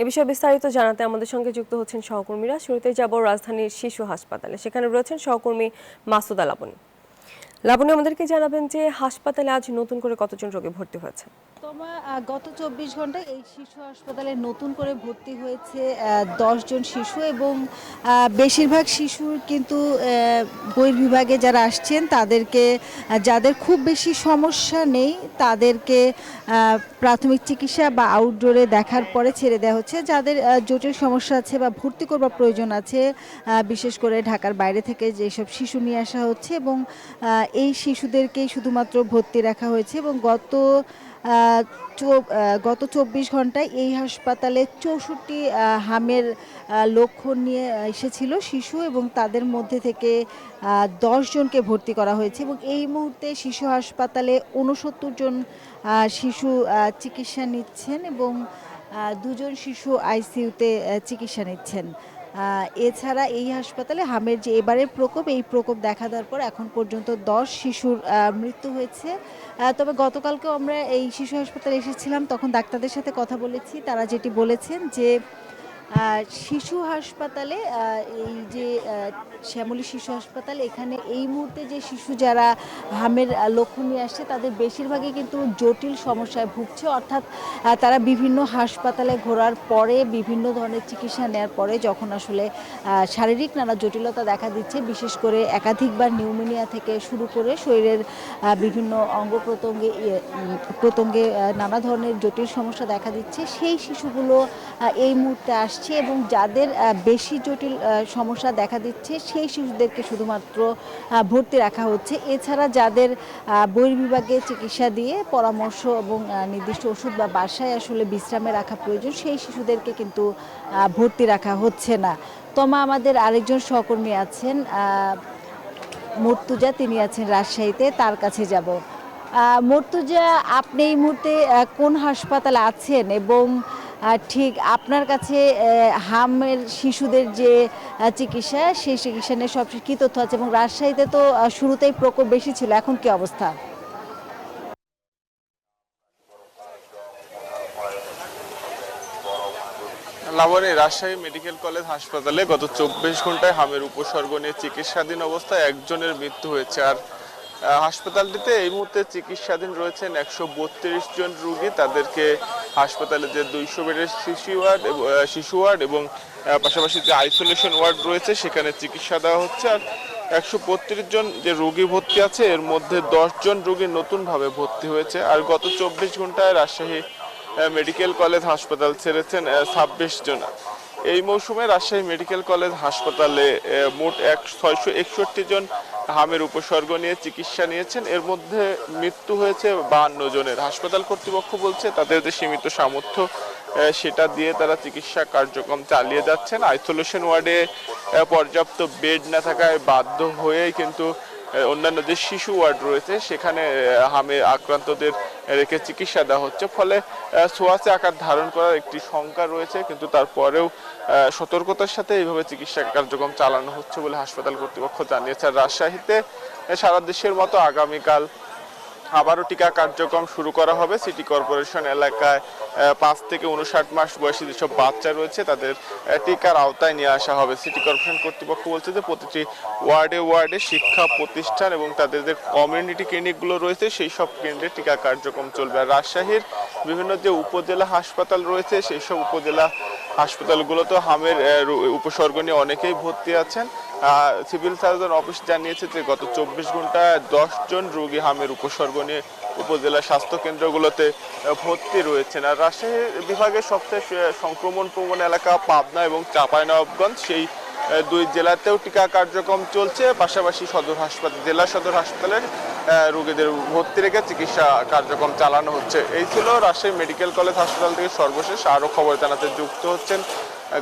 এ বিষয়ে বিস্তারিত জানাতে আমাদের সঙ্গে যুক্ত হচ্ছেন সহকর্মীরা। শুরুতে যাব রাজধানীর শিশু হাসপাতালে, সেখানে রয়েছেন সহকর্মী মাসুদা লাবণী। লাবণী, আমাদেরকে জানাবেন যে হাসপাতালে আজ নতুন করে কতজন রোগী ভর্তি হয়েছে? তোমা গত ২৪ ঘন্টায় এই শিশু হাসপাতালে নতুন করে ভর্তি হয়েছে ১০ জন শিশু এবং বেশিরভাগ শিশুর কিন্তু বহির্বিভাগে যারা আসছেন তাদেরকে যাদের খুব বেশি সমস্যা নেই তাদেরকে প্রাথমিক চিকিৎসা বা আউটডোরে দেখার পরে ছেড়ে দেওয়া হচ্ছে। যাদের জটিল সমস্যা আছে বা ভর্তি করবার প্রয়োজন আছে, বিশেষ করে ঢাকার বাইরে থেকে যেসব শিশু নিয়ে আসা হচ্ছে এবং এই শিশুদেরকেই শুধুমাত্র ভর্তি রাখা হয়েছে এবং গত ২৪ ঘন্টায় এই হাসপাতালে ৬৪ হামের লক্ষণ নিয়ে এসেছিল শিশু এবং তাদের মধ্যে থেকে ১০ জনকে ভর্তি করা হয়েছে এবং এই মুহূর্তে শিশু হাসপাতালে ৬৯ জন শিশু চিকিৎসা নিচ্ছেন এবং ২ জন শিশু আইসিইউতে চিকিৎসা নিচ্ছেন। এছাড়া এই হাসপাতালে হামের যে এবারের প্রকোপ, এই প্রকোপ দেখা দেওয়ার পর এখন পর্যন্ত ১০ শিশুর মৃত্যু হয়েছে। তবে গতকালকেও আমরা এই শিশু হাসপাতালে এসেছিলাম, তখন ডাক্তারদের সাথে কথা বলেছি। তারা যেটি বলেছেন যে শিশু হাসপাতালে এই যে শ্যামলী শিশু হাসপাতাল, এখানে এই মুহূর্তে যে শিশু যারা হামের লক্ষণ নিয়ে আসছে তাদের বেশিরভাগই কিন্তু জটিল সমস্যায় ভুগছে, অর্থাৎ তারা বিভিন্ন হাসপাতালে ঘোরার পরে বিভিন্ন ধরনের চিকিৎসা নেওয়ার পরে যখন আসলে শারীরিক নানা জটিলতা দেখা দিচ্ছে, বিশেষ করে একাধিকবার নিউমোনিয়া থেকে শুরু করে শরীরের বিভিন্ন অঙ্গ প্রত্যঙ্গে নানা ধরনের জটিল সমস্যা দেখা দিচ্ছে, সেই শিশুগুলো এই মুহূর্তে আসছে এবং যাদের বেশি জটিল সমস্যা দেখা দিচ্ছে সেই শিশুদেরকে শুধুমাত্র ভর্তি রাখা হচ্ছে। এছাড়া যাদের বহির্বিভাগে চিকিৎসা দিয়ে পরামর্শ এবং নির্দিষ্ট ওষুধ বা বাসায় আসলে বিশ্রামে রাখা প্রয়োজন, সেই শিশুদেরকে কিন্তু ভর্তি রাখা হচ্ছে না। তমা, আমাদের আরেকজন সহকর্মী আছেন মর্তুজা, তিনি আছেন রাজশাহীতে, তার কাছে যাব। মর্তুজা, আপনি এই মুহূর্তে কোন হাসপাতালে আছেন এবং ঠিক আপনার কাছে হামের শিশুদের যে চিকিৎসা, সেই চিকিৎসা নিয়ে সব কী তথ্য আছে এবং রাজশাহীতে তো শুরুতেই প্রকোপ বেশি ছিল, এখন কি অবস্থা? লাবণী, রাজশাহী মেডিকেল কলেজ হাসপাতালে গত ২৪ ঘন্টায় হামের উপসর্গ নিয়ে চিকিৎসাধীন অবস্থায় একজনের মৃত্যু হয়েছে। আর হাসপাতালটিতে এই মুহূর্তে চিকিৎসাধীন রয়েছেন ১৩২ জন রোগী। তাদেরকে হাসপাতালে যে ২০০ বেডের শিশু ওয়ার্ড এবং পাশাপাশি যে আইসোলেশন ওয়ার্ড রয়েছে সেখানে চিকিৎসা দেওয়া হচ্ছে। আর ১৩২ জন যে রোগী ভর্তি আছে এর মধ্যে ১০ জন রোগী নতুনভাবে ভর্তি হয়েছে। আর গত ২৪ ঘন্টায় রাজশাহী মেডিকেল কলেজ হাসপাতাল ছেড়েছেন ২৬ জন। এই মৌসুমে রাজশাহী মেডিকেল কলেজ হাসপাতালে মোট ৬৬১ জন হামের উপসর্গ নিয়ে চিকিৎসা নিয়েছেন। এর মধ্যে মৃত্যু হয়েছে ৫২ জনের। হাসপাতাল কর্তৃপক্ষ বলছে তাদের যে সীমিত সামর্থ্য সেটা দিয়ে তারা চিকিৎসা কার্যক্রম চালিয়ে যাচ্ছেন। আইসোলেশন ওয়ার্ডে পর্যাপ্ত বেড না থাকায় বাধ্য হয়েই কিন্তু অন্যান্য যে শিশু ওয়ার্ড রয়েছে সেখানে হামে আক্রান্তদের রেখে চিকিৎসা দেওয়া হচ্ছে। ফলে ছোঁয়াচে আকার ধারণ করার একটি শঙ্কা রয়েছে, কিন্তু তারপরেও সতর্কতার সাথে এইভাবে চিকিৎসা কার্যক্রম চালানো হচ্ছে বলে হাসপাতাল কর্তৃপক্ষ জানিয়েছে। রাজশাহীতে সারা দেশের মতো আগামীকাল আবারও টিকা কার্যক্রম শুরু করা হবে। সিটি কর্পোরেশন এলাকায় ৫ থেকে ৫৯ মাস বয়সী যেসব বাচ্চা রয়েছে তাদের টিকার আওতায় নিয়ে আসা হবে। সিটি কর্পোরেশন কর্তৃপক্ষ বলছে যে প্রতিটি ওয়ার্ডে শিক্ষা প্রতিষ্ঠান এবং তাদের যে কমিউনিটি ক্লিনিকগুলো রয়েছে সেই সব কেন্দ্রে টিকা কার্যক্রম চলবে। আর রাজশাহীর বিভিন্ন যে উপজেলা হাসপাতাল রয়েছে সেই সব উপজেলা হাসপাতালগুলোতে হামের উপসর্গ নিয়ে অনেকেই ভর্তি আছেন। সিভিল সার্জন অফিস জানিয়েছে যে গত ২৪ ঘন্টায় ১০ জন রোগী হামের উপসর্গ নিয়ে উপজেলা স্বাস্থ্য কেন্দ্রগুলোতে ভর্তি রয়েছেন। আর রাজশাহী বিভাগের সবচেয়ে সংক্রমণপ্রবণ এলাকা পাবনা এবং চাঁপাইনবাবগঞ্জ, সেই দুই জেলাতেও টিকা কার্যক্রম চলছে। পাশাপাশি জেলা সদর হাসপাতালের রোগীদের ভর্তি রেখে চিকিৎসা কার্যক্রম চালানো হচ্ছে। এই ছিল রাজশাহী মেডিকেল কলেজ হাসপাতাল থেকে সর্বশেষ। আরও খবর জানাতে যুক্ত হচ্ছেন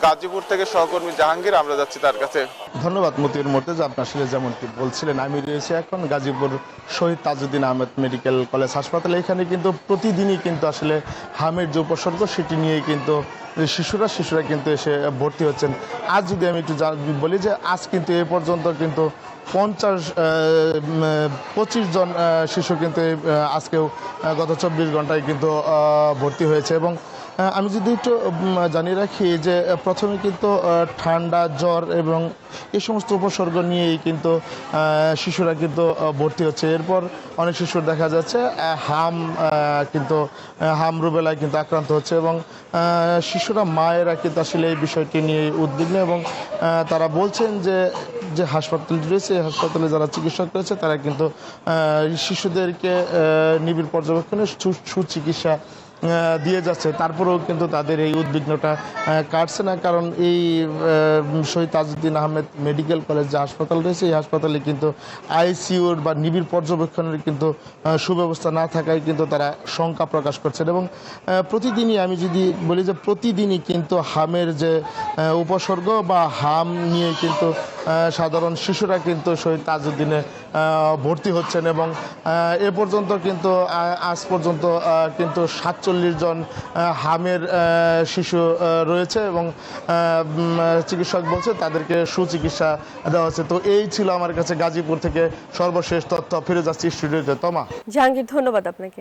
গাজীপুর থেকে সহকর্মী জাহাঙ্গীর, আমরা যাচ্ছি তার কাছে। ধন্যবাদ মতিউর মোর্তেজা। আপনি আসলে যেমনটি বলছিলেন, আমি রয়েছি এখন গাজীপুর শহীদ তাজউদ্দিন আহমেদ মেডিকেল কলেজ হাসপাতালে। এখানে কিন্তু প্রতিদিনই কিন্তু আসলে হামের যে উপসর্গ সেটি নিয়েই কিন্তু শিশুরা কিন্তু এসে ভর্তি হচ্ছেন। আজ যদি আমি একটু বলি যে আজ কিন্তু এ পর্যন্ত কিন্তু 25 জন শিশু কিন্তু আজকেও গত 24 ঘন্টায় কিন্তু ভর্তি হয়েছে এবং আমি যদি একটু জানিয়ে রাখি যে প্রথমে কিন্তু ঠান্ডা জ্বর এবং এই সমস্ত উপসর্গ নিয়েই কিন্তু শিশুরা কিন্তু ভর্তি হচ্ছে। এরপর অনেক শিশুর দেখা যাচ্ছে হাম রুবেলায় কিন্তু আক্রান্ত হচ্ছে এবং শিশুরা মায়েরা কিন্তু আসলে এই বিষয়টি নিয়ে উদ্বিগ্ন এবং তারা বলছেন যে হাসপাতালটি রয়েছে এই হাসপাতালে যারা চিকিৎসক রয়েছে তারা কিন্তু শিশুদেরকে নিবিড় পর্যবেক্ষণে সুচিকিৎসা দিয়ে যাচ্ছে। তারপরেও কিন্তু তাদের এই উদ্বিগ্নটা কাটছে না, কারণ এই শহীদ তাজউদ্দিন আহমেদ মেডিকেল কলেজ যে হাসপাতাল রয়েছে এই হাসপাতালে কিন্তু আইসিইউর বা নিবিড় পর্যবেক্ষণের কিন্তু সুব্যবস্থা না থাকায় কিন্তু তারা শঙ্কা প্রকাশ করছেন। এবং প্রতিদিনই আমি যদি বলি যে প্রতিদিনই কিন্তু হামের যে উপসর্গ বা হাম নিয়ে কিন্তু সাধারণ শিশুরা কিন্তু শহীদ তাজউদ্দিনে ভর্তি হচ্ছেন এবং এ পর্যন্ত কিন্তু আজ পর্যন্ত কিন্তু 47 জন হামের শিশু রয়েছে এবং চিকিৎসক বলছে তাদেরকে সুচিকিৎসা দেওয়া হচ্ছে। তো এই ছিল আমার কাছে গাজীপুর থেকে সর্বশেষ তথ্য। ফিরে যাচ্ছি স্টুডিওতে। তমা। জাহাঙ্গীর, ধন্যবাদ আপনাকে।